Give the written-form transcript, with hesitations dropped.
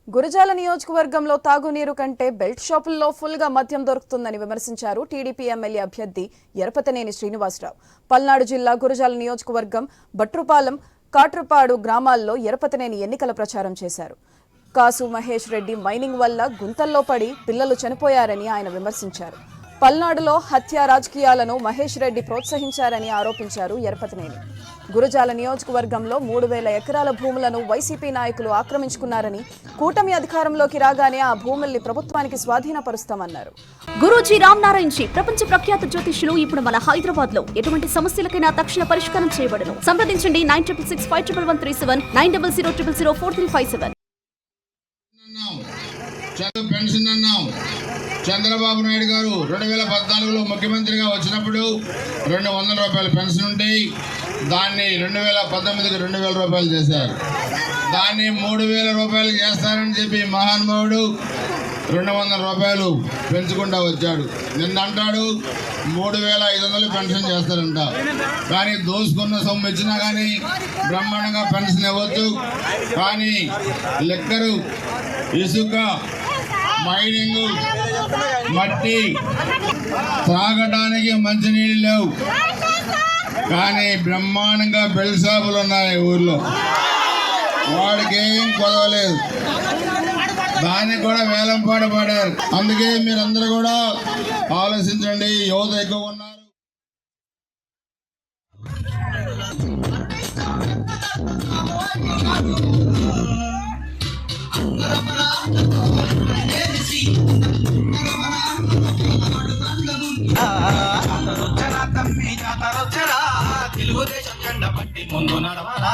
గురజాల నియోజకవర్గంలో తాగునీరు కంటే బెల్ట్ షాపుల్లో ఫుల్గా మద్యం దొరుకుతుందని విమర్శించారు టీడీపీ ఎమ్మెల్యే అభ్యర్థి ఎరపతనేని శ్రీనివాసరావు. పల్నాడు జిల్లా గురజాల నియోజకవర్గం బట్రుపాలెం, కాట్రపాడు గ్రామాల్లో ఎరపతనేని ఎన్నికల ప్రచారం చేశారు. కాసు మహేష్ రెడ్డి మైనింగ్ వల్ల గుంతల్లో పడి పిల్లలు చనిపోయారని ఆయన విమర్శించారు. పల్నాడులో హత్య రాజకీయాలను మహేష్ రెడ్డి ప్రోత్సహించారని ఆరోపించారు ఎరపతనేని. గురజాల నియోజకవర్గంలో 3000 ఎకరాల భూములను వైసీపీ నాయకులు ఆక్రమించుకున్నారని, కూటమి అధికారంలోకి రాగానే ఆ భూముల్ని ప్రభుత్వానికి స్వాధీనపరుస్తామన్నారు. గురూజీ రామనారాయణ్ జీ ప్రపంచ ప్రఖ్యాత జ్యోతిష్యులు ఇప్పుడు మన హైదరాబాద్ లో ఎటువంటి సమస్యలకైనా తక్షణ పరిష్కారం చేయబడును. సంప్రదించండి 96651137 9000004357. పెన్షన్ అన్నాం. చంద్రబాబు నాయుడు గారు 2014లో ముఖ్యమంత్రిగా వచ్చినప్పుడు 200 రూపాయల పెన్షన్ ఉంటే దాన్ని 2019కి 2000 రూపాయలు చేశారు. దాన్ని 3000 రూపాయలు చేస్తారని చెప్పి మహానుభావుడు 200 రూపాయలు పెంచుకుంటా వచ్చాడు. నిన్న అంటాడు 3500 పెన్షన్ చేస్తారంట. కానీ దోసుకున్న సొమ్ము ఇచ్చినా కానీ బ్రహ్మాండంగా పెన్షన్ ఇవ్వచ్చు. కానీ లిక్కరు, ఇసుక, మైనింగ్, మట్టి, త్రాగడానికి మంచినీళ్ళు లేవు. కానీ బ్రహ్మాండంగా బెల్ షాపులు ఉన్నాయి ఊర్లో. వాడికి ఏం కొదవలేదు. దానికి కూడా వేలం పాట పాడారు. అందుకే మీరందరూ కూడా ఆలోచించండి. యువత ఎక్కువ ఉన్నారు. తెలుగుదేశం జెండా పట్టి ముందు నడవాలా.